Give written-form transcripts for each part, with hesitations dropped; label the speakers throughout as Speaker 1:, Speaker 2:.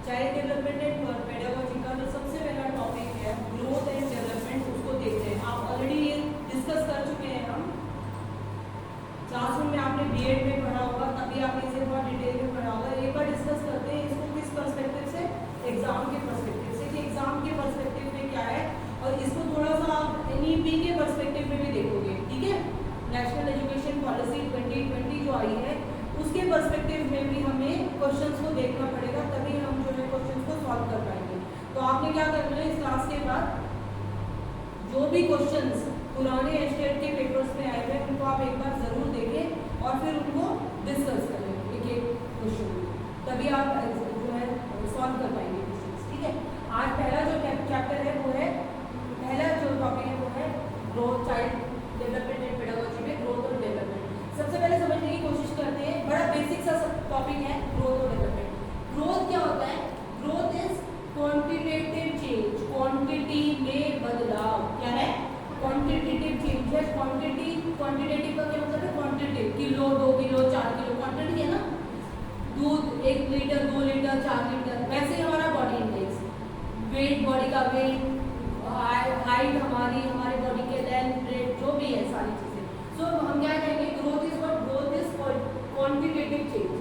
Speaker 1: Child development and pedagogy का जो सबसे पहला टॉपिक है ग्रोथ एंड डेवलपमेंट, उसको देखते हैं। आप ऑलरेडी ये डिस्कस कर चुके हैं। हम क्लासरूम में आपने बीएड में पढ़ा होगा, तभी आपने इसे बहुत डिटेल में पढ़ा होगा। एक बार डिस्कस करते हैं इसको किस पर्सपेक्टिव से, एग्जाम के पर्सपेक्टिव से, कि एग्जाम के पर्सपेक्टिव में क्या है, और इसको थोड़ा सा आप एनईपी के पर्सपेक्टिव में भी देखोगे। ठीक है, नेशनल एजुकेशन पॉलिसी 2020 जो आई है उसके पर्सपेक्टिव में भी हमें क्वेश्चंस को देखना पड़ेगा, तभी हम जो है क्वेश्चंस को सॉल्व कर पाएंगे। तो आपने क्या करना है, इस क्लास के बाद जो भी क्वेश्चंस पुराने स्टेट के पेपर्स में आए हुए उनको आप एक बार जरूर देखें और फिर उनको डिस्कस करें एक एक क्वेश्चन, तभी आप जो है सॉल्व कर पाएंगे क्वेश्चंस। ठीक है, आज पहला जो चैप्टर है वो है, पहला जो टॉपिक है वो है growth, child development and pedagogy में ग्रोथ और डेवलपमेंट। सबसे पहले समझने की कोशिश करते हैं, बड़ा बेसिक सा टॉपिक है ग्रोथ और डेवलपमेंट। ग्रोथ क्या होता है? Growth is quantitative change, quantity में बदलाव। क्या है? क्वांटिटेटिव चेंज है। क्वांटिटेटिव का क्या मतलब है? Quantity, kilo, 2 kilo, 4 kilo, quantity है ना। दूध 1 लीटर, 2 लीटर, 4 लीटर, वैसे ही हमारा बॉडी इंडेक्स, वेट, बॉडी का वेट, हाइट, हमारे बॉडी के लेंथ, ब्रेथ, जो भी है सारी चीजें। सो हम क्या कहेंगे, growth is what? Growth is quantitative change.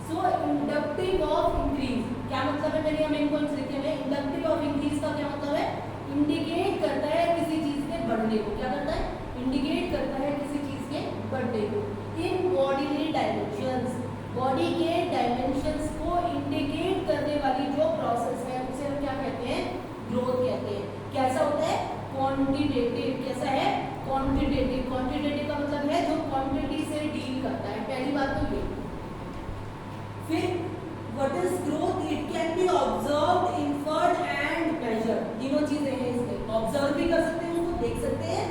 Speaker 1: So inductive of increase, क्या मतलब है? मैंने मेन पॉइंट्स लिखे हैं। इंडक्टिव ऑफ इंक्रीज का क्या मतलब है? इंडिकेट करता है किसी चीज के बढ़ने को। क्या करता है? इंडिकेट करता है किसी चीज के बढ़ने को। इन बॉडीली डायमेंशंस, बॉडी के डायमेंशंस को इंडिकेट करने वाली जो प्रोसेस है उसे हम क्या कहते हैं? ग्रोथ कहते हैं। कैसा होता है? क्वांटिटेटिव। कैसा है? क्वांटिटेटिव। क्वांटिटेटिव का मतलब है जो क्वांटिटी से डील करता है। पहली बात तो ये। फिर what is growth? It can be observed, inferred and measured. तीनों चीजें हैं इसमें। ऑब्जर्व भी कर सकते हैं, उसको देख सकते हैं,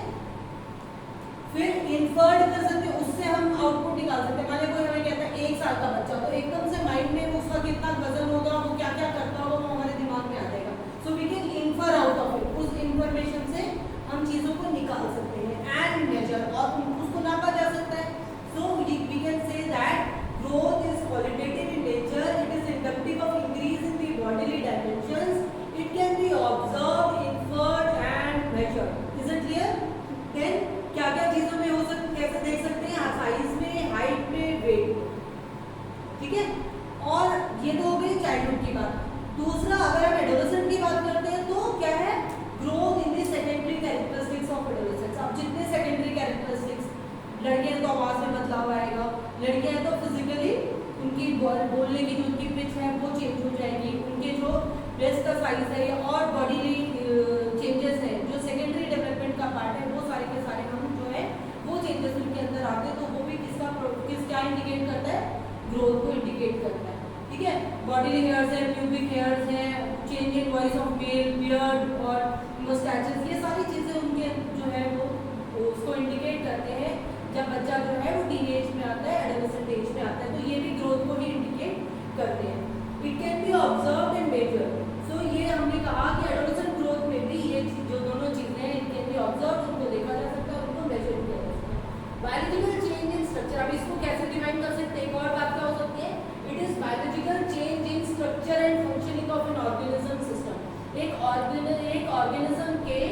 Speaker 1: फिर इन्फर्ड कर सकते हैं, उससे हम आउटपुट निकाल सकते हैं। मान लीजिए कोई हमें कहता है 1 साल का बच्चा, तो एकदम से माइंड में उसका कितना वजन होगा, वो क्या क्या करता होगा, वो हमारे दिमाग में आ जाएगा। So we can infer out of it, उस इंफॉर्मेशन से हम चीजों को निकाल सकते हैं। एंड मेजर, और उसको नापा जा सकता है। So we can say that growth is qualitative in nature, it is inductive of increase in the bodily dimensions, it can be observed, inferred and measured. Is it clear? Then क्या क्या चीजों में हो सकते, कैसे देख सकते हैं? साइज में, हाइट में, वेट। ठीक है, और ये तो हो गई चाइल्डहुड की बात। दूसरा, अगर हम एडोलेसेंट की बात करते हैं तो क्या है? Growth in the secondary characteristics of adolescence. अब जितने सेकेंडरी कैरेक्टरिस्टिक्स, लड़के हैं तो आवाज में बदलाव आएगा, लड़के हैं तो फिजिकली उनकी बोलने की जो उनकी पिच है वो चेंज हो जाएगी, उनके जो ब्रेस्ट का साइज है और बॉडी चेंजेस है जो सेकेंडरी डेवलपमेंट का पार्ट है, वो सारे के सारे हम जो है वो चेंजेस उनके अंदर आते हैं। तो वो भी क्या इंडिकेट करता है? ग्रोथ को इंडिकेट करता है। ठीक है, बॉडी हेयर्स है, प्यूबिक हेयर्स है, change in voice of male, beard और मस्टैचेस, ये सारी चीजें उनके जो है वो उसको इंडिकेट करते हैं जब बच्चा जो है वो टीनेज में आता है, एडोलेसेंट एज में आता है। तो ये भी ग्रोथ को ही इंडिकेट करते हैं। It can be observed and measured. So ये हमने कहा कि एडोलेसेंट ग्रोथ में भी ये जो दोनों चीजें हैं, इट कैन बी ऑब्जर्व्ड, उनको देखा जा सकता है, उनको मेजर किया जा सकता है। बायोलॉजिकल चेंज इन स्ट्रक्चर, अब इसको कैसे डिफाइन कर सकते हैं? एक और बात क्या हो सकती है? It is biological change in structure and functioning of an organism system. एक ऑर्गेनिज्म के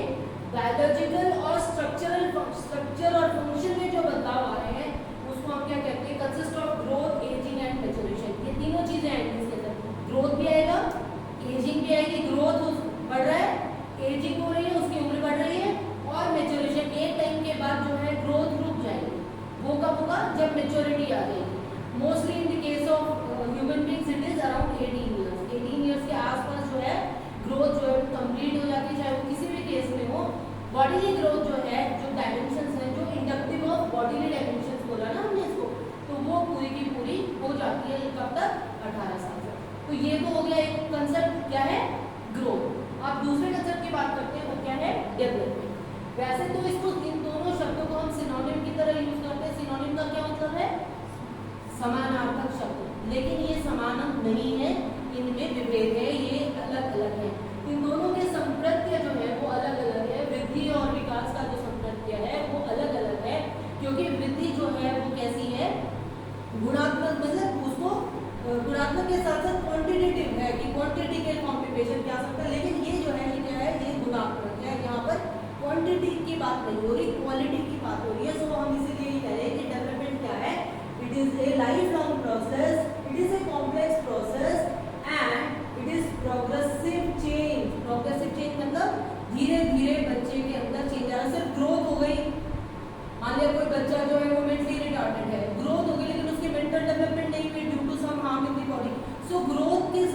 Speaker 1: बायोलॉजिकल और स्ट्रक्चर और फंक्शन में जो बदलाव आ रहे हैं उसको हम क्या कहते हैं? Consist of growth, ageing and maturation. ये तीनों चीजें आएंगी इसके अंदर। ग्रोथ भी आएगा, एजिंग भी आएगी। ग्रोथ बढ़ रहा है, एजिंग हो रही है, उसकी उम्र बढ़ रही है, और मैच्योरेशन, एक टाइम के बाद जो है ग्रोथ रुक जाएगी। वो कब होगा? जब मैच्योरिटी आ जाएगी। Mostly in the case of human beings it is around 18 years. 18 years के आसपास जो है ग्रोथ जो है कंप्लीट हो जाती है, चाहे वो किसी भी केस में हो। बॉडीली ग्रोथ जो है, जो डायमेंशंस हैं, जो इंडक्टिव ऑफ बॉडीली डायमेंशंस बोला ना हमने इसको, तो वो पूरी की पूरी हो जाती है। कब तक? 18 साल तक। तो ये तो हो गया एक कंसेप्ट, क्या है? ग्रोथ। अब दूसरे कंसेप्ट की बात करते हैं, वो क्या है? डेवलपमेंट। वैसे तो इसको, इन दोनों शब्दों को हम सिनोनिम की तरह यूज करते हैं। सिनोनिम का क्या मतलब है? समानार्थक शब्द, लेकिन ये समानम नहीं है, इनमें विभेद है, ये अलग अलग है। इन दोनों के संप्रत्य जो है वो अलग अलग है। वृद्धि और विकास का जो संप्रत्य है वो अलग अलग है, क्योंकि वृद्धि जो है वो कैसी है? गुणात्मक, मतलब उसको गुणात्मक के साथ साथ क्वांटिटेटिव है कि क्वांटिटी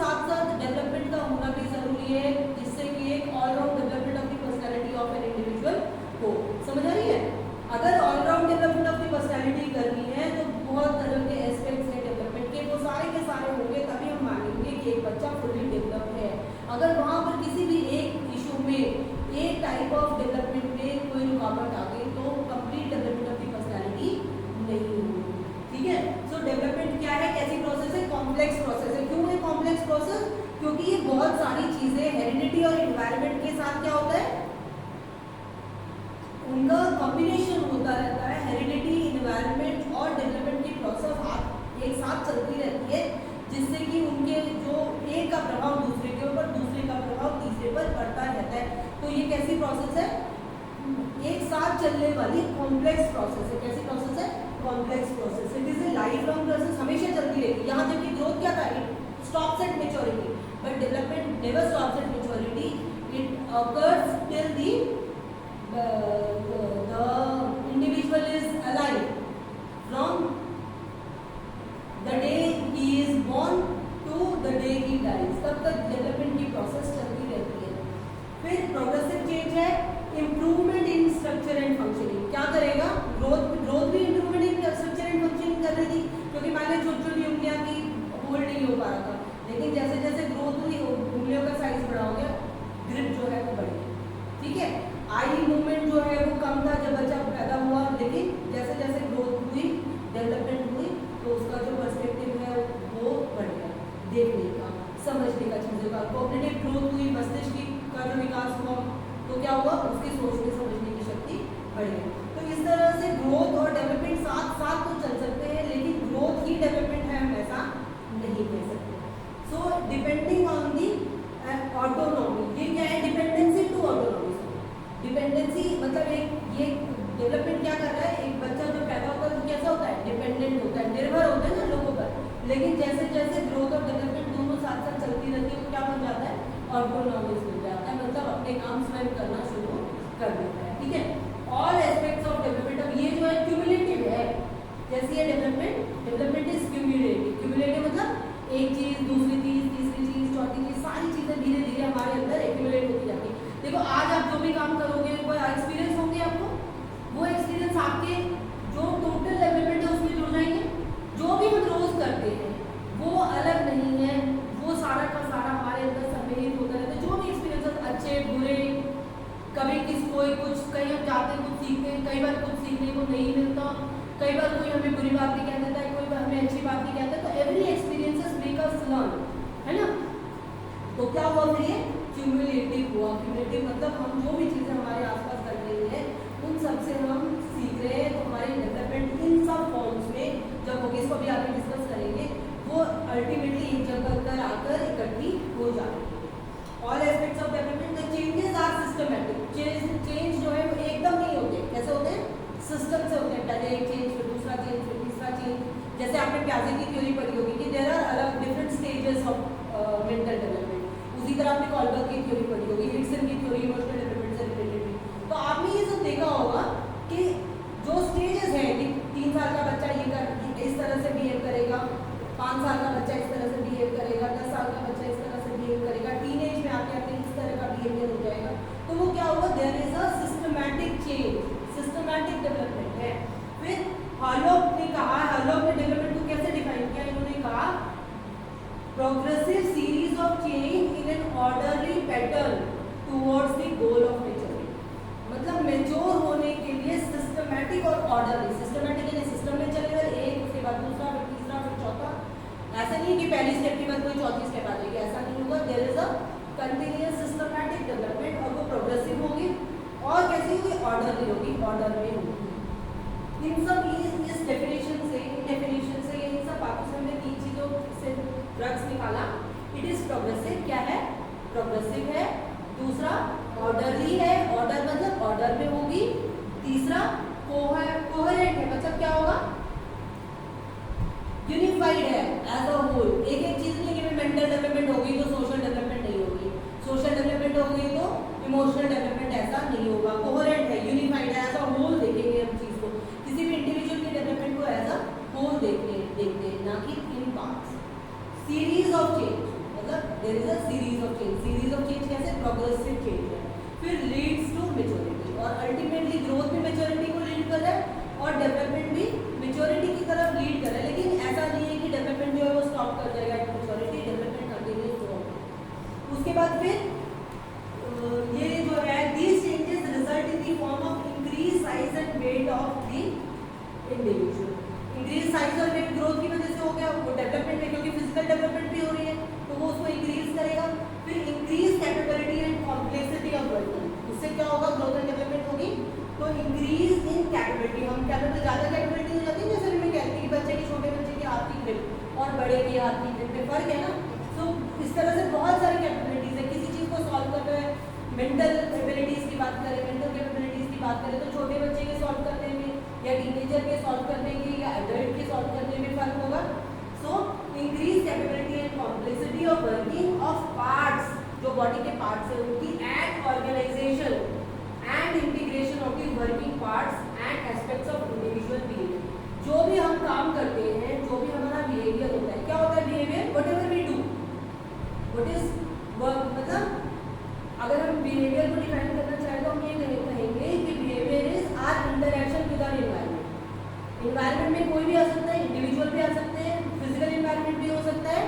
Speaker 1: साथ साथ डेवलपमेंट का होना भी जरूरी है, जिससे कि एक all round development of the personality of an individual हो। समझ आ रही है? अगर all round development of the personality करनी है तो बहुत तरह के एस्पेक्ट्स हैं डेवलपमेंट के, वो सारे के सारे होंगे, तभी हम मानेंगे कि एक बच्चा फुल्ली डेवलप है। अगर वहाँ पर किसी भी एक इशू में, एक टाइप ऑफ डेवलपमेंट में कोई रुकावट आ गई तो complete development of the personality नहीं होगी। ठीक है? सो डेवलपमेंट क्या है, कैसी प्रोसेस है? कॉम्प्लेक्स प्रोसेस है। क्यों है कॉम्प्लेक्स प्रोसेस? क्योंकि ये बहुत सारी चीजें हेरिडिटी और एनवायरनमेंट के साथ क्या होता है, उनका कॉम्बिनेशन होता रहता है। हेरिडिटी, एनवायरनमेंट और डेवलपमेंट की प्रोसेस एक साथ चलती रहती है, जिससे कि उनके जो एक का प्रभाव दूसरे के ऊपर, दूसरे का प्रभाव तीसरे पर पड़ता रहता है। तो ये कैसी प्रोसेस है? एक साथ चलने वाली कॉम्प्लेक्स प्रोसेस है। कैसी प्रोसेस है? Complex process. It is a life long process, हमेशा चलती रहेगी। यहाँ जब की ग्रोथ क्या था, it stops at maturity, but development never stops at maturity. It occurs till the individual is alive, from the day he is born to the day he dies, तब तक डेवलपमेंट की प्रोसेस चलती रहती है। फिर progressive change है improvement in structure and functioning. क्या करेगा? ग्रोथ भी improvement in structure and functioning कर रही थी, क्योंकि पहले छोटी छोटी उंगलियां की होल्ड नहीं हो पा रहा था, लेकिन जैसे जैसे ग्रोथ हुई उंगलियों का साइज बड़ा हो गया, ग्रिप जो है वो बढ़ गई। ठीक है? आई मूवमेंट जो है वो कम था जब बच्चा पैदा हुआ, लेकिन जैसे जैसे ग्रोथ हुई, डेवलपमेंट हुई, तो उसका जो पर्सपेक्टिव है वो बढ़ गया, देखने का, समझने का, चीज़ों का। कॉग्निटिव ग्रोथ हुई, मस्तिष्क का जो विकास हुआ, तो क्या हुआ? उसकी सोचने समझने की शक्ति बढ़ गई। तो इस तरह से ग्रोथ और डेवलपमेंट साथ साथ तो चल सकते हैं, लेकिन ग्रोथ ही डेवलपमेंट है हम ऐसा नहीं कह सकते। So depending on the autonomy, ये क्या है? Dependency to autonomy. डिपेंडेंसी मतलब एक ये डेवलपमेंट क्या कर रहा है, एक बच्चा जो पैदा होता है तो कैसा होता है? डिपेंडेंट होता है, निर्भर होता है ना लोगों पर। लेकिन जैसे जैसे ग्रोथ और डेवलपमेंट दोनों साथ साथ चलती रहती है तो क्या बन जाता है? ऑटोनॉमिक बन जाता है, मतलब अपने काम स्वयं करना शुरू कर देता है। ठीक है? ऑल एस्पेक्ट्स ऑफ डेवलपमेंट, अब ये जो है क्यूमुलेटिव है। जैसी है development, development is cumulative. Cumulative मतलब एक चीज, दूसरी चीज, तीसरी चीज, चौथी चीज, सारी चीजें धीरे धीरे हमारे अंदर एक्यूमुलेट होती जाती है। देखो आज आप जो भी काम करोगे वो एक्सपीरियंस होंगे आपको, वो एक्सपीरियंस आपके जो टोटल डेवलपमेंट है उसमें जुड़ जाएंगे। जो भी हम रोज करते हैं वो अलग नहीं है, वो सारा का सारा हमारे अंदर सम्मिलित होता रहता है। जो भी एक्सपीरियंस अच्छे बुरे, कभी कोई कुछ, कहीं हम जाते हैं कुछ सीखते हैं, कई बार कुछ सीखने को नहीं मिलता, कई बार कोई हमें बुरी बात भी कह देता है, कोई हमें अच्छी बात भी कहता है। तो every experiences make us learn, है ना? तो क्या हुआ फिर? ये क्यूमुलेटिव हुआ। क्यूमुलेटिव मतलब हम जो भी चीज़ें हमारे आसपास कर रही हैं उन सब से हम सीख रहे हैं, तो हमारी डेवलपमेंट इन सब फॉर्म्स में जब होगी, इसको भी आगे डिस्कस करेंगे, वो अल्टीमेटली एक जगह पर आकर इकट्ठी हो जाती है। All aspects of development, the changes are systematic. Change जो है वो एकदम नहीं होते, कैसे होते हैं? सिस्टम से होते हैं। पहले एक चेंज, फिर दूसरा चेंज, फिर तीसरा चेंज। जैसे आपने प्याजे की थ्योरी पढ़ी होगी कि देयर आर अलग different stages of mental development. उसी तरह आपने कॉलबर्ग की थ्योरी पढ़ी होगी, हिक्सन की थ्योरी इमोशनल डेवलपमेंट से रिलेटेड। तो आपने ये सब देखा होगा कि जो स्टेजेस हैं कि 3 साल का बच्चा इस तरह से बिहेव करेगा, 5 साल का बच्चा इस तरह से बिहेव करेगा, 10 साल का बच्चा इस तरह से बिहेव करेगा, टीनेज में आते आते इस तरह का बिहेवियर हो जाएगा। तो वो क्या होगा? There is a systematic change, systematic development है। फिर हॉलोक ने कहा, हॉलोक ने डेवलपमेंट को कैसे डिफाइन किया? इन्होंने कहा progressive series of change in an orderly pattern towards the goal of maturity। मतलब मैच्योर होने के लिए सिस्टमैटिक और ऑर्डरली। सिस्टमैटिक यानी सिस्टम में चले गए, एक उसके बाद दूसरा, फिर तीसरा, फिर चौथा। ऐसा नहीं कि पहली स्टेप के बाद कोई चौथी स्टेप आ जाएगी, ऐसा नहीं होगा। There is a continuous systematic development, और वो प्रोग्रेसिव होगी और कैसी होगी? ऑर्डरली होगी, ऑर्डर में होगी। इन सब इस डेफिनेशन से, इन सब बातों से हमने 3 चीजों से ड्रग्स निकाला। इट इज प्रोग्रेसिव, क्या है? प्रोग्रेसिव है। दूसरा ऑर्डरली है, ऑर्डर मतलब ऑर्डर में होगी। तीसरा कोहेरेंट है, मतलब क्या होगा? यूनिफाइड है एज अ होल। एक एक चीज नहीं कि मेंटल डेवलपमेंट होगी तो सोशल डेवलपमेंट नहीं होगी, सोशल डेवलपमेंट होगी तो इमोशनल डेवलपमेंट, ऐसा नहीं होगा। कोहेरेंट है, यूनिफाइड है, एज अ होल देखेंगे हम चीज को, किसी भी इंडिविजुअल के डेवलपमेंट को एज अ होल देखते हैं, ना कि in parts. Series of change मतलब there is a series of change कैसे, प्रोग्रेसिव चेंज है। फिर लीड्स टू मेच्योरिटी, और अल्टीमेटली ग्रोथ भी मेच्योरिटी को लीड कर रहा है और डेवलपमेंट भी मेच्योरिटी की तरफ लीड कर रहा है। लेकिन ऐसा नहीं है कि डेवलपमेंट जो है वो स्टॉप कर जाएगा एट मेच्योरिटी, डेवलपमेंट कंटिन्यूज होगा। उसके बाद फिर ये जो है these changes result in the form of increase size and weight of the individual. Increase size और वेट ग्रोथ की वजह से हो गया, वो डेवलपमेंट में, क्योंकि फिजिकल डेवलपमेंट भी हो रही है तो वो उसको इंक्रीज करेगा। फिर increase capability and complexity of working, उससे क्या होगा, ग्रोथ एंड डेवलपमेंट होगी। तो इंक्रीज इन कैपेबिलिटी, हम कैपेबिलिटी ज़्यादा कैपेबिलिटी हो जाती है, जैसे मैं कहती हूँ कि बच्चे की, छोटे बच्चे की हाथ की ग्रिप और बड़े की हाथ की ग्रिप में फर्क है ना। तो इस तरह से बहुत सारी कैपेबिलिटीज है, किसी चीज़ को सॉल्व करना है। मेंटल एबिलिटीज की बात करें, मेंटल कैपेबिलिटीज की बात करें तो छोटे बच्चे के सॉल्व करने में या टीनेजर के सॉल्व करने की या एडल्ट के सॉल्व करने में फर्क होगा। So increase capability and complexity of working of parts, जो बॉडी के पार्ट्स है उनकी, and organisation and integration of the working parts and aspects of individual behaviour. जो भी हम काम करते हैं, जो भी हमारा बिहेवियर होता है, क्या होता है behaviour, whatever we do, what is work, मतलब अगर हम बिहेवियर को डिफाइन करना चाहें तो हम ये कहेंगे कि behaviour is our interaction with our environment. Environment में कोई भी आ सकता है, इंडिविजुअल भी आ सकते हैं, फिजिकल एनवायरनमेंट भी हो सकता है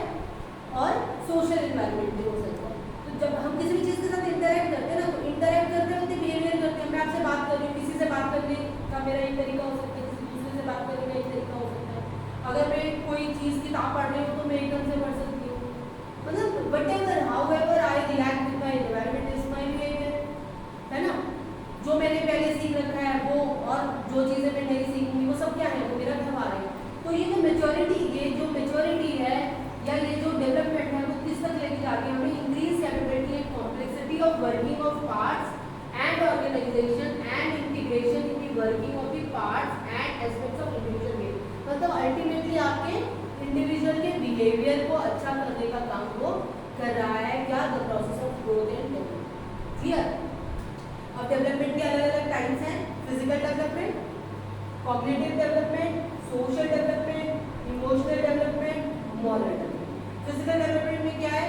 Speaker 1: और सोशल एनवायरनमेंट भी हो सकता है। तो जब हम किसी भी चीज़ के साथ इंटरैक्ट करते हैं ना, तो इंटरैक्ट करते वक्त बिहेवियर करते हैं। मैं आपसे बात कर रही हूँ, किसी से बात करने का मेरा एक तरीका हो सकता है, किसी दूसरे से बात करने का एक तरीका हो सकता है। अगर मैं कोई चीज़ किताब पढ़ रही हूँ तो मैं एकदम से पढ़ सकती हूँ, मतलब whatever however I react with my environment is my behavior, है ना। जो मैंने पहले सीख रखा है वो, और जो चीज़ें मैं नहीं सीखूंगी वो सब क्या है, वो मेरा व्यवहार है। तो ये जो मेच्योरिटी है या ये जो डेवलपमेंट है वो किस तक लेके जाके हमें increase capability and complexity of working of parts and organisation and integration in the working of the parts and aspects of individual behaviour. मतलब अल्टीमेटली आपके इंडिविजुअल के बिहेवियर को अच्छा करने का काम वो कर रहा है, क्या, the process of growth and development. Clear. अब डेवलपमेंट के अलग अलग टाइप्स हैं, physical development, cognitive development, social development, emotional development, moral development. Physical development में क्या है,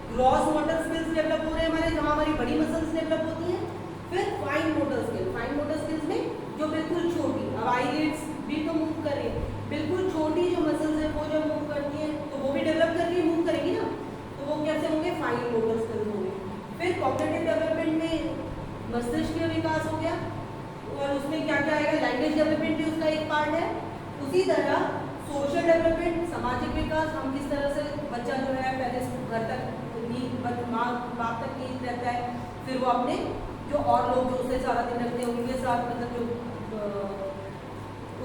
Speaker 1: ग्रॉस मोटर स्किल्स डेवलप हो रहे हैं हमारे, जहाँ हमारी बड़ी मसल्स डेवलप होती हैं। फिर फाइन मोटर स्किल्स में जो बिल्कुल छोटी, अब आईलिड्स भी तो मूव कर रही है, बिल्कुल छोटी जो मसल्स है वो जो मूव करती है तो वो भी डेवलप कर रही है, मूव करेगी ना, तो वो कैसे होंगे, फाइन मोटर स्किल्स होंगे। फिर कॉग्निटिव डेवलपमेंट में मस्तिष्क का विकास हो गया, और उसमें क्या क्या आएगा, लैंग्वेज डेवलपमेंट भी उसका एक पार्ट है। उसी तरह सोशल डेवलपमेंट, सामाजिक विकास, हम किस तरह से, बच्चा जो है पहले घर तक माँ बाप तक नहीं रहता है, फिर वो अपने जो और लोग जो उससे सारा दिन रखते हैं उनके साथ, मतलब जो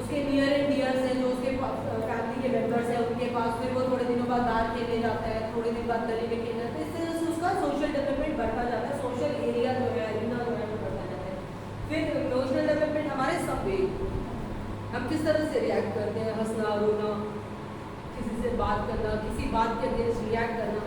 Speaker 1: उसके नियर एंड डियर्स हैं, जो उसके फैमिली के मेंबर्स हैं उनके पास, फिर वो थोड़े दिनों बाद बाहर खेलने जाता है, थोड़े दिन बाद गली में खेलने जाता है। इस तरह से उसका सोशल डेवलपमेंट बढ़ता जाता है, सोशल एरिया जो है, एरिना जो है वो बढ़ता जाता है। फिर इमोशनल डेवलपमेंट, हमारे सब वे, हम किस तरह से रिएक्ट करते हैं, हंसना, रोना, किसी से बात करना, किसी बात के अगेंस्ट रिएक्ट करना,